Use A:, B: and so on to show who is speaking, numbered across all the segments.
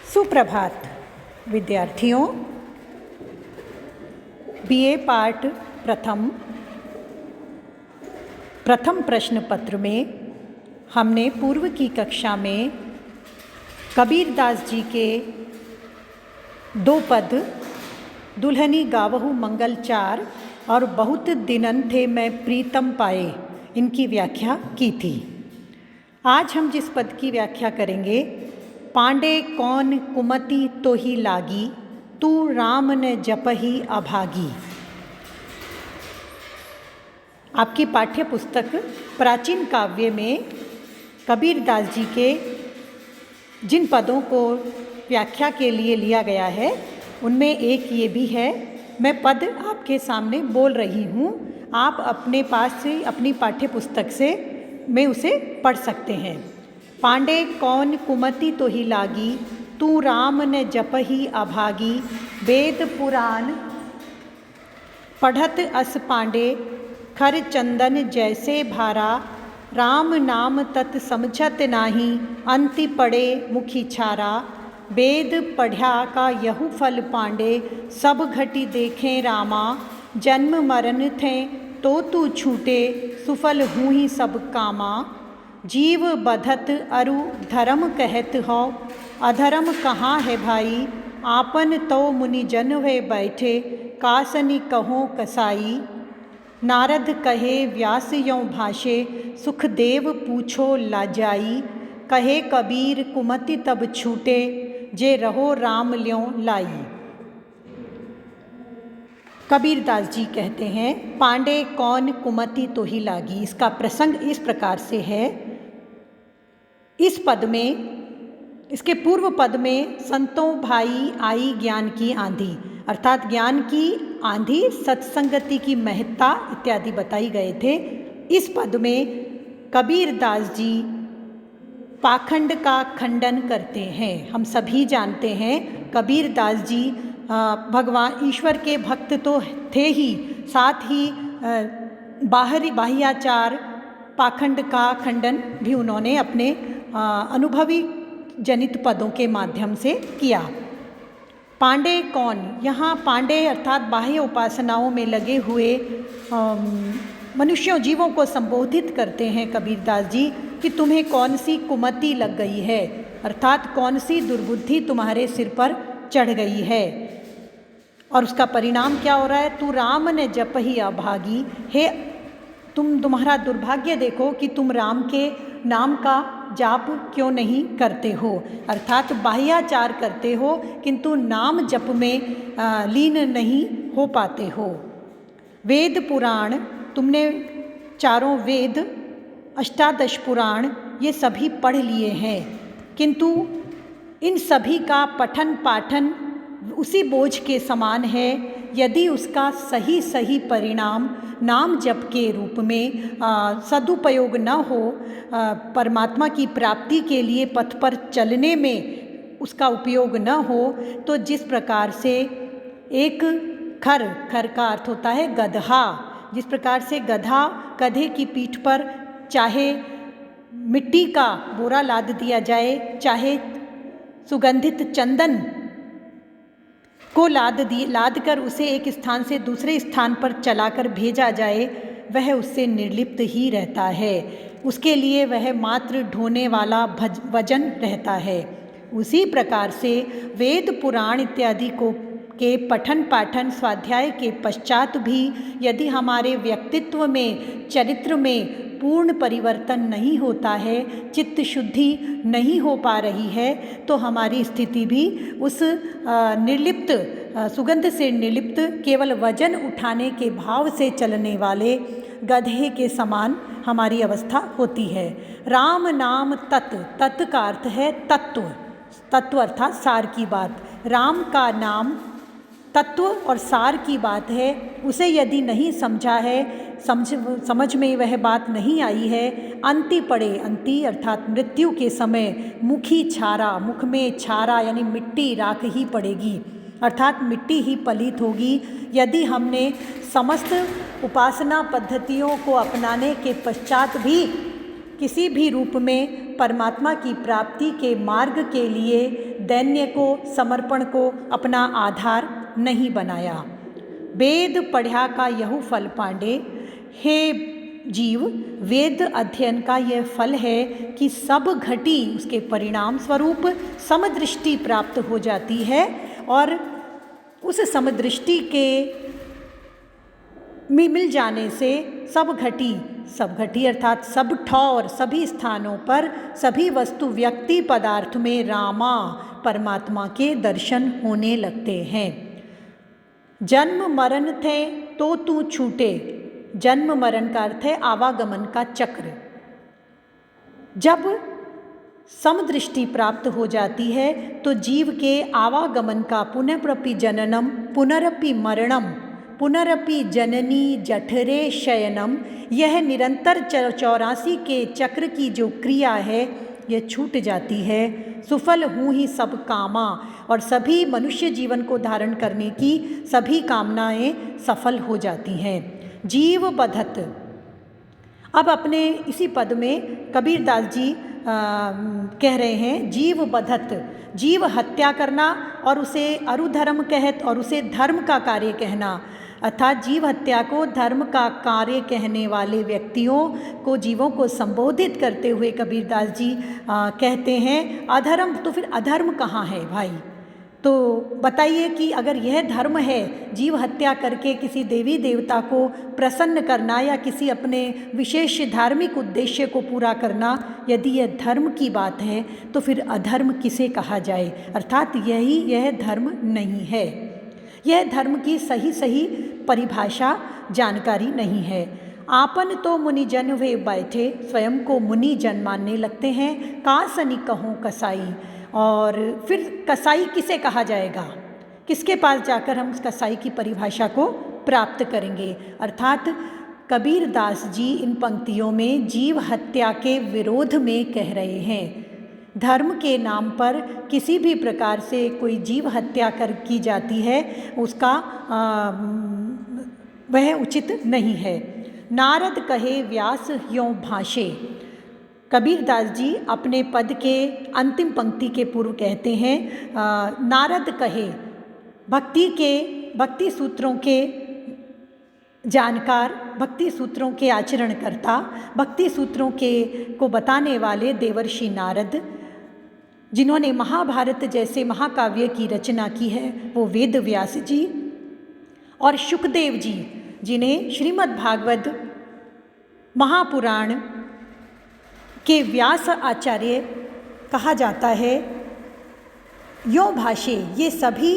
A: सुप्रभात विद्यार्थियों। BA part प्रथम प्रश्न पत्र में हमने पूर्व की कक्षा में कबीरदास जी के दो पद दुल्हनी गावहु मंगल चार और बहुत दिनन थे मैं प्रीतम पाए, इनकी व्याख्या की थी। आज हम जिस पद की व्याख्या करेंगे, पांडे कौन कुमति तो ही लागी, तू राम न जपहि अभागी। आपकी पाठ्य पुस्तक प्राचीन काव्य में कबीरदास जी के जिन पदों को व्याख्या के लिए लिया गया है, उनमें एक ये भी है। मैं पद आपके सामने बोल रही हूँ, आप अपने पास से अपनी पाठ्य पुस्तक से में उसे पढ़ सकते हैं। पांडे कौन कुमति तो ही लागी, तू राम न जपहि अभागी। वेद पुराण पढ़त अस पांडे, खर चंदन जैसे भारा। राम नाम तत् समझत नाही, अंति पड़े मुखी छारा। वेद पढ़ा का यहु फल पांडे, सब घटी देखें रामा। जन्म मरण थे तो तू छूटे, सुफल हूँ ही सब कामा। जीव बधत अरु धर्म कहत हो, अधर्म कहाँ है भाई। आपन तो मुनि जन वे बैठे, कासनी कहो कसाई। नारद कहे व्यास यों भाषे, सुखदेव पूछो लाजाई। कहे कबीर कुमति तब छूटे, जे रहो राम ल्यों लाई। कबीरदास जी कहते हैं, पांडे कौन कुमति तो ही लागी। इसका प्रसंग इस प्रकार से है। इस पद में, इसके पूर्व पद में संतों भाई आई ज्ञान की आंधी, अर्थात ज्ञान की आंधी, सत्संगति की महत्ता इत्यादि बताई गए थे। इस पद में कबीरदास जी पाखंड का खंडन करते हैं। हम सभी जानते हैं कबीरदास जी भगवान ईश्वर के भक्त तो थे ही, साथ ही बाह्याचार पाखंड का खंडन भी उन्होंने अपने अनुभवी जनित पदों के माध्यम से किया। पांडे कौन, यहाँ पांडे अर्थात बाह्य उपासनाओं में लगे हुए मनुष्यों जीवों को संबोधित करते हैं कबीरदास जी कि तुम्हें कौन सी कुमति लग गई है, अर्थात कौन सी दुर्बुद्धि तुम्हारे सिर पर चढ़ गई है। और उसका परिणाम क्या हो रहा है, तू राम ने जपहि अभागी। हे तुम्हारा दुर्भाग्य देखो कि तुम राम के नाम का जाप क्यों नहीं करते हो, अर्थात बाह्याचार करते हो किंतु नाम जप में लीन नहीं हो पाते हो। वेद पुराण, तुमने चारों वेद, अष्टादश पुराण ये सभी पढ़ लिए हैं, किंतु इन सभी का पठन पाठन उसी बोझ के समान है यदि उसका सही परिणाम नाम जप के रूप में सदुपयोग न हो, परमात्मा की प्राप्ति के लिए पथ पर चलने में उसका उपयोग न हो, तो जिस प्रकार से एक खर का अर्थ होता है गधा, जिस प्रकार से गधे की पीठ पर चाहे मिट्टी का बोरा लाद दिया जाए, चाहे सुगंधित चंदन को लाद कर उसे एक स्थान से दूसरे स्थान पर चलाकर भेजा जाए, वह उससे निर्लिप्त ही रहता है। उसके लिए वह मात्र ढोने वाला वजन रहता है। उसी प्रकार से वेद पुराण इत्यादि के पठन पाठन स्वाध्याय के पश्चात भी यदि हमारे व्यक्तित्व में, चरित्र में पूर्ण परिवर्तन नहीं होता है, चित्त शुद्धि नहीं हो पा रही है, तो हमारी स्थिति भी उस निर्लिप्त, सुगंध से निर्लिप्त, केवल वजन उठाने के भाव से चलने वाले गधे के समान हमारी अवस्था होती है। राम नाम तत् का अर्थ है तत्व अर्थात सार की बात। राम का नाम तत्व और सार की बात है, उसे यदि नहीं समझा है, समझ में वह बात नहीं आई है, अंति पड़े, अंति अर्थात मृत्यु के समय मुखी छारा, मुख में छारा यानी मिट्टी राख ही पड़ेगी, अर्थात मिट्टी ही पलित होगी। यदि हमने समस्त उपासना पद्धतियों को अपनाने के पश्चात भी किसी भी रूप में परमात्मा की प्राप्ति के मार्ग के लिए दैन्य को, समर्पण को अपना आधार नहीं बनाया। वेद पढ़ा का यह फल पांडे, हे जीव, वेद अध्ययन का यह फल है कि सब घटी उसके परिणाम स्वरूप समदृष्टि प्राप्त हो जाती है, और उस समदृष्टि के मिल जाने से सब घटी अर्थात सब ठौर, सभी स्थानों पर, सभी वस्तु, व्यक्ति, पदार्थ में रामा परमात्मा के दर्शन होने लगते हैं। जन्म मरण थे तो तू छूटे, जन्म मरण का अर्थ है आवागमन का चक्र। जब समदृष्टि प्राप्त हो जाती है तो जीव के आवागमन का पुनरपि जननम पुनरपि मरणम पुनरपि जननी जठरे शयनम, यह निरंतर 84 के चक्र की जो क्रिया है यह छूट जाती है। सुफल हूँ ही सब कामा, और सभी मनुष्य जीवन को धारण करने की सभी कामनाएं सफल हो जाती हैं। जीव बधत, अब अपने इसी पद में कबीरदास जी कह रहे हैं जीव बधत, जीव हत्या करना और उसे अरुधर्म कहत और उसे धर्म का कार्य कहना, अर्थात जीव हत्या को धर्म का कार्य कहने वाले व्यक्तियों को, जीवों को संबोधित करते हुए कबीरदास जी कहते हैं अधर्म। तो फिर अधर्म कहाँ है भाई? तो बताइए कि अगर यह धर्म है, जीव हत्या करके किसी देवी देवता को प्रसन्न करना या किसी अपने विशेष धार्मिक उद्देश्य को पूरा करना, यदि यह धर्म की बात है तो फिर अधर्म किसे कहा जाए? अर्थात यह धर्म नहीं है, यह धर्म की सही परिभाषा जानकारी नहीं है। आपन तो मुनिजन वे बैठे, स्वयं को मुनि जन मानने लगते हैं। कासनी कहो कसाई, और फिर कसाई किसे कहा जाएगा? किसके पास जाकर हम कसाई की परिभाषा को प्राप्त करेंगे? अर्थात कबीरदास जी इन पंक्तियों में जीव हत्या के विरोध में कह रहे हैं। धर्म के नाम पर किसी भी प्रकार से कोई जीव हत्या की जाती है, उसका वह उचित नहीं है। नारद कहे व्यास यों भाषे, कबीरदास जी अपने पद के अंतिम पंक्ति के पूर्व कहते हैं नारद कहे, भक्ति सूत्रों के जानकार, भक्ति सूत्रों के आचरणकर्ता, भक्ति सूत्रों को बताने वाले देवर्षि नारद, जिन्होंने महाभारत जैसे महाकाव्य की रचना की है, वो वेद व्यास जी, और शुकदेव जी, जिन्हें श्रीमद् भागवत महापुराण के व्यास आचार्य कहा जाता है। यों भाषे, ये सभी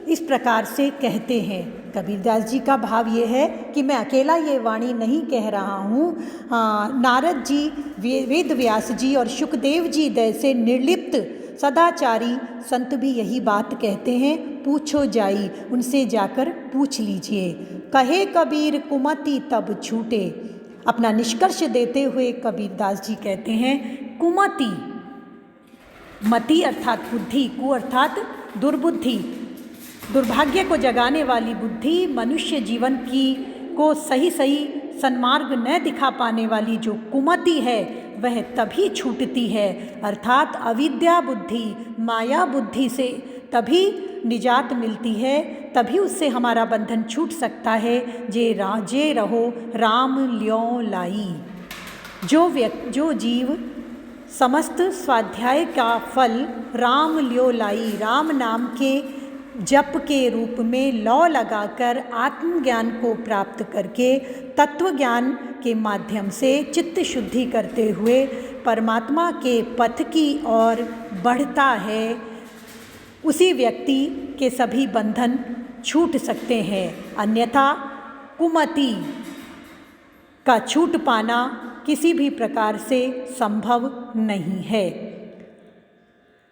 A: इस प्रकार से कहते हैं। कबीरदास जी का भाव ये है कि मैं अकेला ये वाणी नहीं कह रहा हूँ, नारद जी, वेद व्यास जी और शुकदेव जी जैसे निर्लिप्त सदाचारी संत भी यही बात कहते हैं। पूछो जाई, उनसे जाकर पूछ लीजिए। कहे कबीर कुमति तब छूटे, अपना निष्कर्ष देते हुए कबीरदास जी कहते हैं कुमति, मति अर्थात बुद्धि, कु अर्थात दुर्बुद्धि, दुर्भाग्य को जगाने वाली बुद्धि, मनुष्य जीवन को सही सन्मार्ग न दिखा पाने वाली जो कुमति है वह तभी छूटती है। अर्थात अविद्या बुद्धि, माया बुद्धि से तभी निजात मिलती है, तभी उससे हमारा बंधन छूट सकता है। जे रहो राम ल्यों लाई, जो जीव समस्त स्वाध्याय का फल राम ल्यों लाई, राम नाम के जप के रूप में लौ लगाकर आत्मज्ञान को प्राप्त करके तत्व ज्ञान के माध्यम से चित्त शुद्धि करते हुए परमात्मा के पथ की ओर बढ़ता है, उसी व्यक्ति के सभी बंधन छूट सकते हैं। अन्यथा कुमति का छूट पाना किसी भी प्रकार से संभव नहीं है।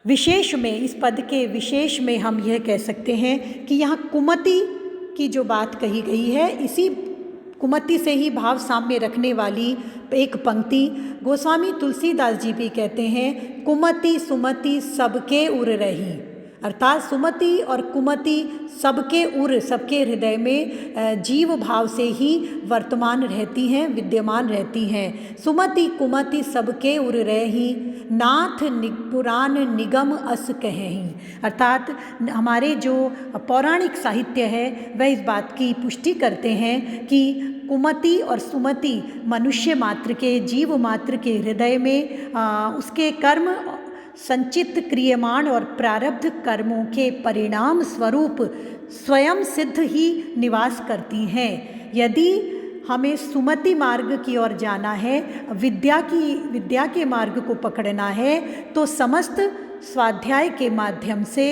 A: विशेष में, इस पद के विशेष में हम यह कह सकते हैं कि यहाँ कुमति की जो बात कही गई है, इसी कुमति से ही भाव साम्य रखने वाली एक पंक्ति गोस्वामी तुलसीदास जी भी कहते हैं, कुमति सुमति सबके उर रही। अर्थात सुमति और कुमति सबके उर, सबके हृदय में जीव भाव से ही वर्तमान रहती हैं, विद्यमान रहती हैं। सुमति कुमति सबके उर रही, नाथ पुराण निगम अस कहेहीं। अर्थात हमारे जो पौराणिक साहित्य है वह इस बात की पुष्टि करते हैं कि कुमति और सुमति मनुष्य मात्र के, जीव मात्र के हृदय में उसके कर्म, संचित क्रियमाण और प्रारब्ध कर्मों के परिणाम स्वरूप स्वयं सिद्ध ही निवास करती हैं। यदि हमें सुमति मार्ग की ओर जाना है, विद्या के मार्ग को पकड़ना है, तो समस्त स्वाध्याय के माध्यम से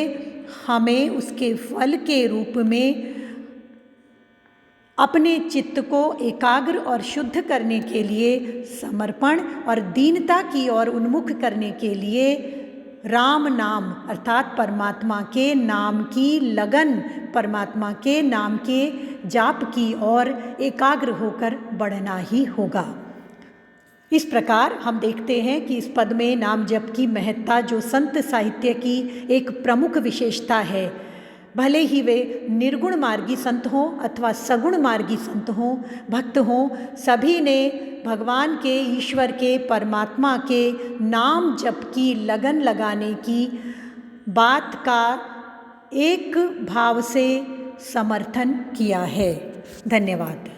A: हमें उसके फल के रूप में अपने चित्त को एकाग्र और शुद्ध करने के लिए समर्पण और दीनता की ओर उन्मुख करने के लिए राम नाम अर्थात परमात्मा के नाम की लगन, परमात्मा के नाम के जाप की ओर एकाग्र होकर बढ़ना ही होगा। इस प्रकार हम देखते हैं कि इस पद में नाम जप की महत्ता जो संत साहित्य की एक प्रमुख विशेषता है, भले ही वे निर्गुण मार्गी संत हों अथवा सगुण मार्गी संत हों, भक्त हों, सभी ने भगवान के, ईश्वर के, परमात्मा के नाम जप की लगन लगाने की बात का एक भाव से समर्थन किया है। धन्यवाद।